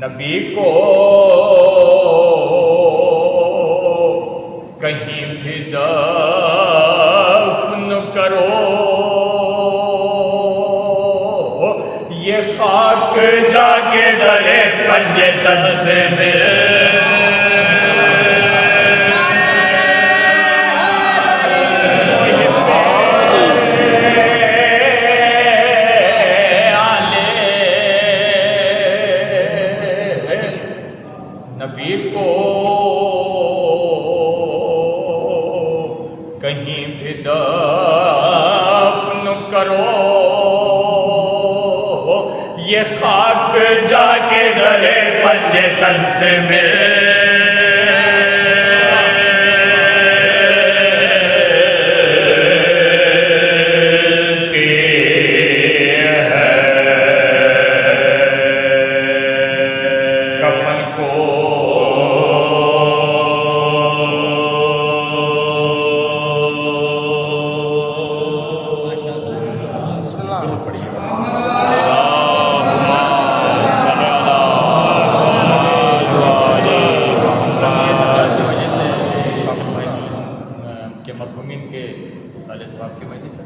नबी को कहीं भी दफन करो, ये खाक जाके डरे पंजे तन से मिले। नबी को कहीं भी दफन करो, ये खाक जाके डरे पंजे तन से मिले।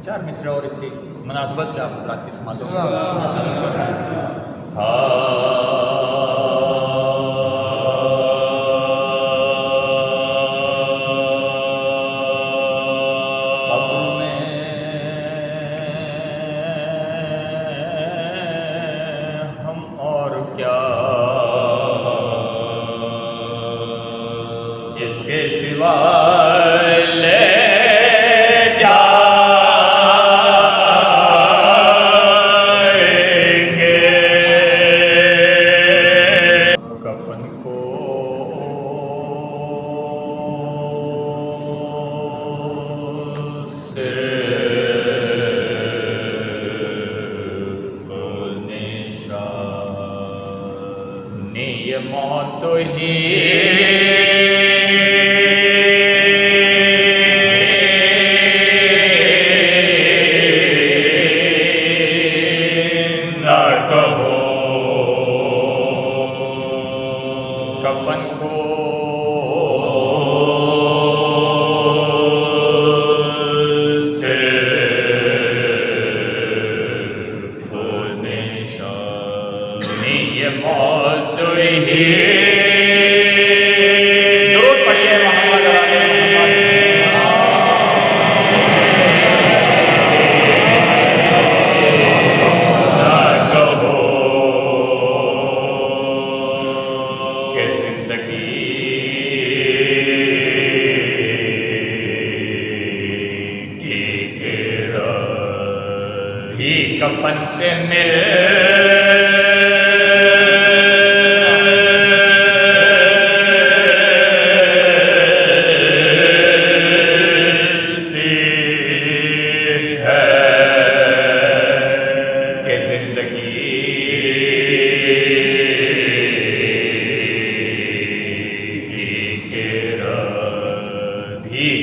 चार मिसरा और इसी मुनासबत से आप रात की समातों कब्र में हम और क्या इसके सिवा ये मौत ही ना कहो कफन को ये मौत ही जरूर पढ़िए मोहम्मद ना कहो कि जिंदगी की गिरा भी कफन से मिल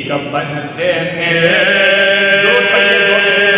कफन से मिले। दूध पढ़िए, दूध से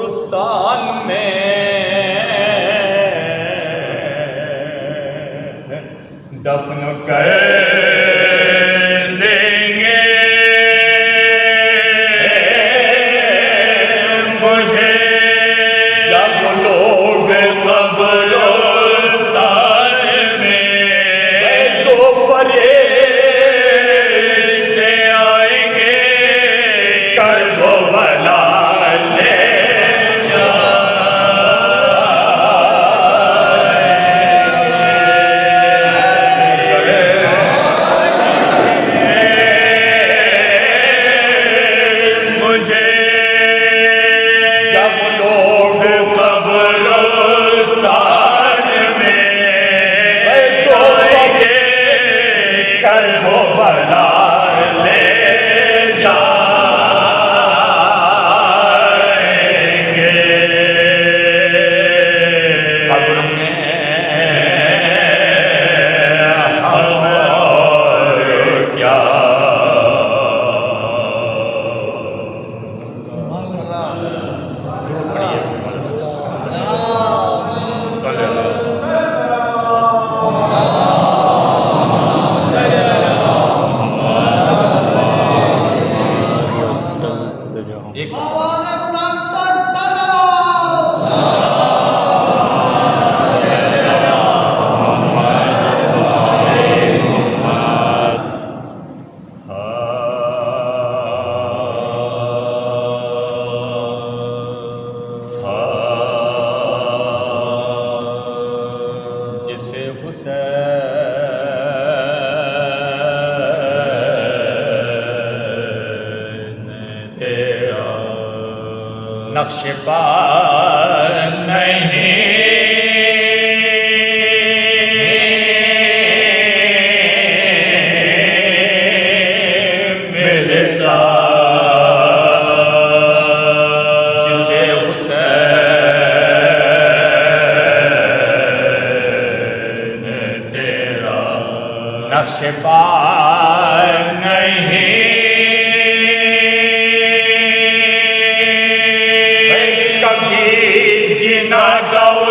कब्रिस्तान में दफन कर देंगे मुझे जब लोग कब्रिस्तान में तो फरिश्ते आएंगे कर्बो बला नक्शबा नहीं मिलता जिसे हुसैन तेरा नक्शबा नहीं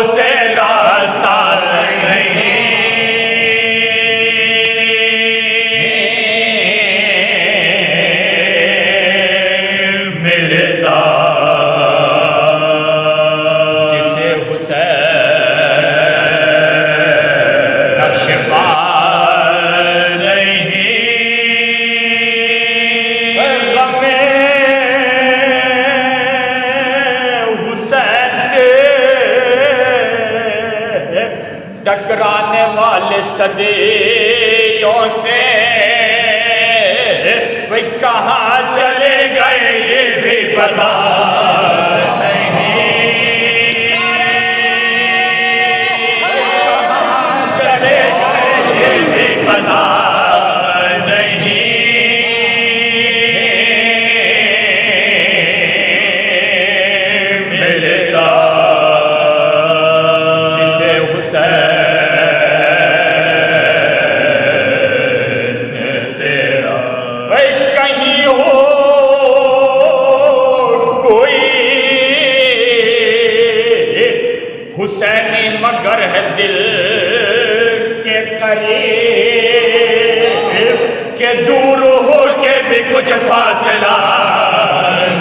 से रास्ता नहीं मिलता जिसे हुसैन नक्शबा नहीं गमे हुसैन से टकराने वाले सदियों से वे कहाँ चले गए ये भी पता नहीं कहाँ चले गए ये भी पता नहीं मिलता जिसे हुसैन हुसैनी मगर है दिल के करीब के दूर हो के भी कुछ फासला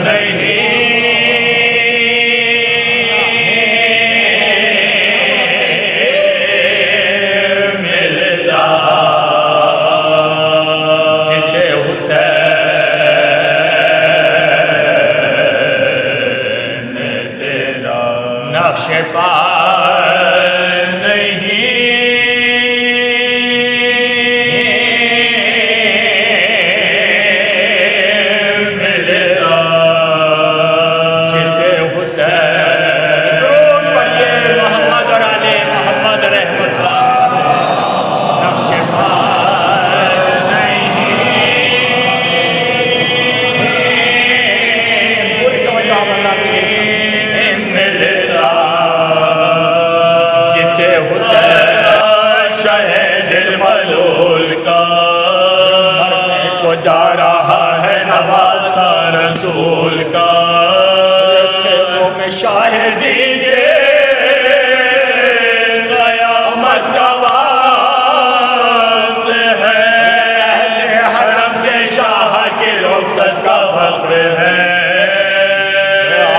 नहीं मिलता जिसे हुसैन तेरा नक्शबा जा रहा है नवासा रसूल का शाहिदी के क़यामत का वक्त है। अहले हरम से शाह के रुख़सत का वक्त है।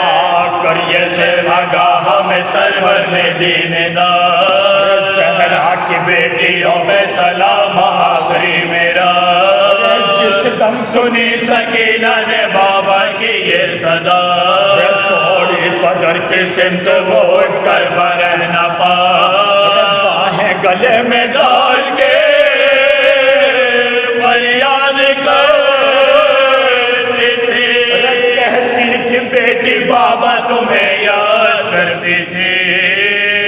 आकर ये ज़ेबा हमें सरवर ने दीनदार ज़हरा की बेटियों में सलाम आखिरी मेरा। जिस दम सुनी सकीना ने बाबा की ये सदा, थोड़ी पदर की सिमत वो कर रह न पा, बाहें गले में डाल के फरियाद करती थी। कहती थी बेटी बाबा तुम्हें याद करती थी।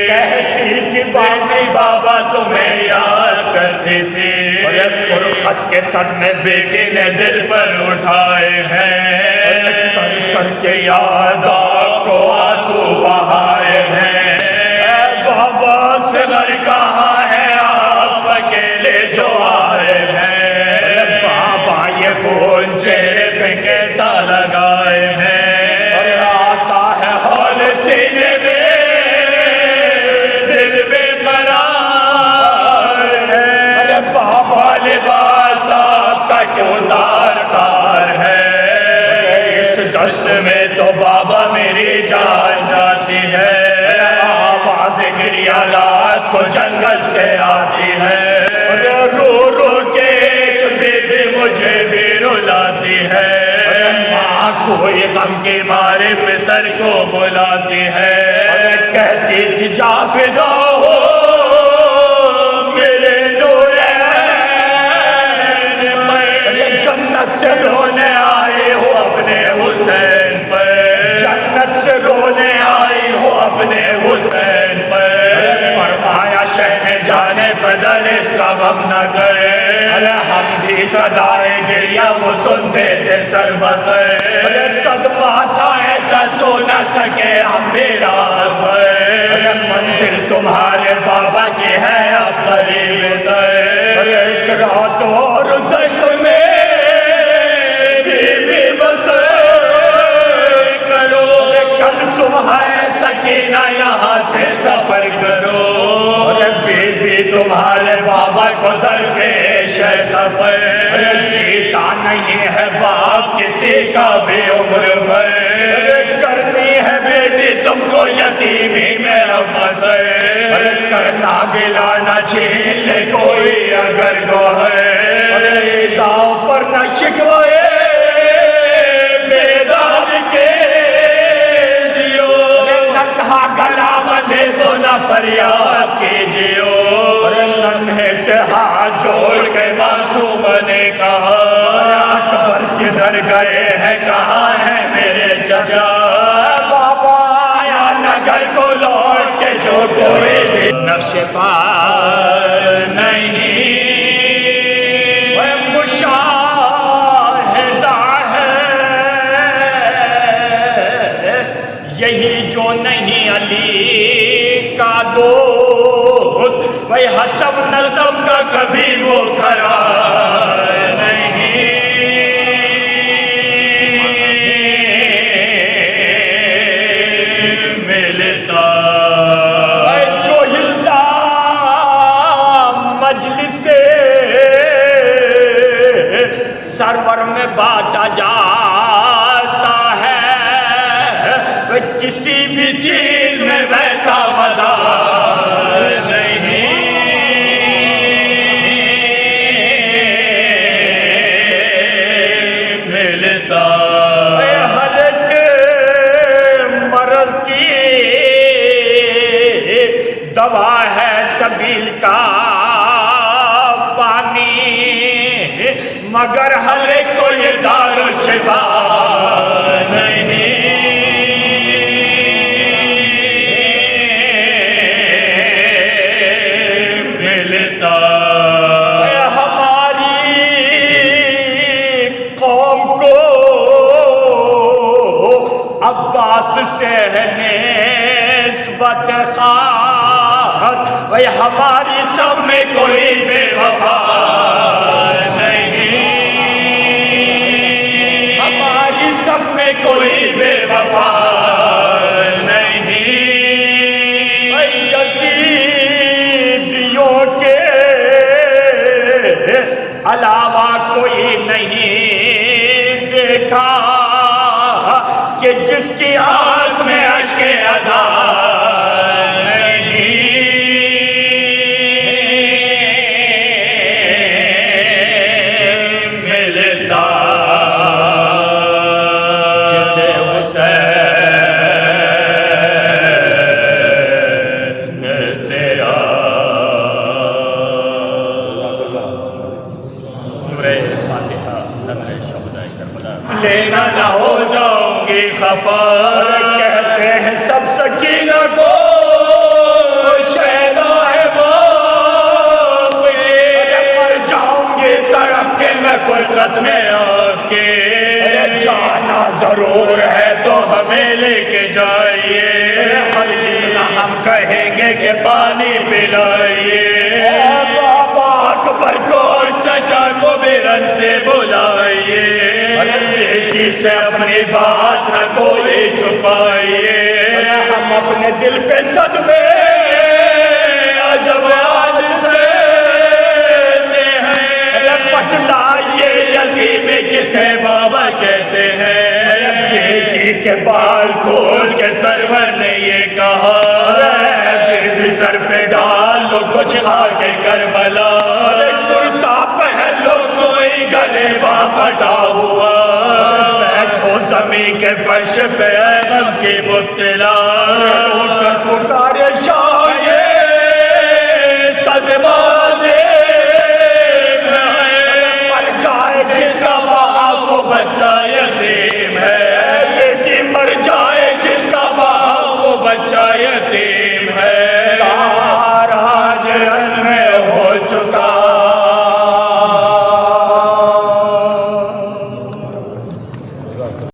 कहती थी बेटी बाबा तुम्हें याद करती थी। फुरकत के सदमे बेटी ने दिल पर उठाए हैं, कर करके याद आपको आंसू बहाए हैं। बाबा से घर कहाँ है आप अकेले जो आए हैं। बाबा ये फूल चेहरे पे कैसा लगाए हैं। आता है हौल सीने में दिल बेकरार है। अरे बाबा लिबास आपका क्यों तार तार है। इस दश्त में तो बाबा मेरी जान जाती है। आवाज़ गिरियालात को जंगल से आती है। रो रो के बेबी मुझे भी रुलाती है। माँ कोई गम के मारे पिसर को बुलाती है। कहती थी जा फिदा हो मेरे नूरैन पर। जन्नत से रोने आए हो अपने हुसैन पर। जन्नत से रोने आई हो अपने हुसैन पर। फरमाया शहने जाने बदल इसका गम न करे। अरे हम भी सदाए गिरिया वो सुनते थे सर बसर। अरे सदमा था ऐसा सो न सके हम मेरा पर। अरे मंजिल तुम्हारे बाबा की है अब करीब तर। अरे एक रात और दश्त में बीबी बसर करो। कल सुबह सकीना यहाँ से सफर करो। अरे बीबी तुम्हारे बाबा को दरपेश है सफर। अरे जीता नहीं है बाप किसी का भी उम्र भर। अरे करनी है बेटी तुमको यतीमी में बसर। अरे करना गिलाना छीन ले कोई अगर गोहर। अरे ईज़ाओं पर न शिकवाए बेदाग के जियो। नन्हा गला बंधे तो न फरियाद कीजियो। नन्हे से हाथ जोड़ के मासूम ने कहा अकबर किधर गए हैं कहाँ है मेरे चचा। बाबा आया नगर को लौट के जो कोई भी नक्शे पार नहीं। वह मुशाहिदा है यही जो नहीं अली का दोस्त। वही हसब नसब का कभी वो खरा नहीं मिलता। जो हिस्सा मजलिसे सरवर में बांटा जाता है किसी भी चीज में वैसा मजा नहीं मिलता। हर एक मर्ज की दवा है सबील का पानी। मगर हर एक को ये दारो शिफा नहीं मिलता। हमारी कौम को अब्बास से है निस्बत खास। वही हमारी सब में कोई बेवफा नहीं। हमारी सब में कोई बेवफा नहीं। अलावा कोई नहीं देखा कि जिसकी आंख में अश्के अज़ा नहीं मिलता, जिसे हुसैन तेरा लेना ना हो जाओगे खफा। कहते हैं सब सकीना को शैदा है मर जाओगे तड़प के मैं फुरकत में आके। जाना जरूर है तो हमें लेके जाइए, हरगिज़ ना हम कहेंगे कि पानी पिलाइए। बाबा अकबर को और चचा को भी रंग से बुलाइए, बेटी से अपनी बात न कोई छुपाइए। हम अपने दिल पे सदमे अजब आज से हैं, बतलाइए यतीम किसे बाबा कहते हैं। बेटी के बाल खोल के सरवर ने ये कहा, फिर भी सर पे डाल लो कुछ आके करबला। कुर्ता पहन लो कोई गले बापटा हुआ, ज़मीन के फर्श पे गम की मुब्तला। उठकर पुकारे शाये सदमाज़े मर जाए जिसका बाप वो बच्चा यतीम है। बेटी मर जाए जिसका बाप वो बच्चा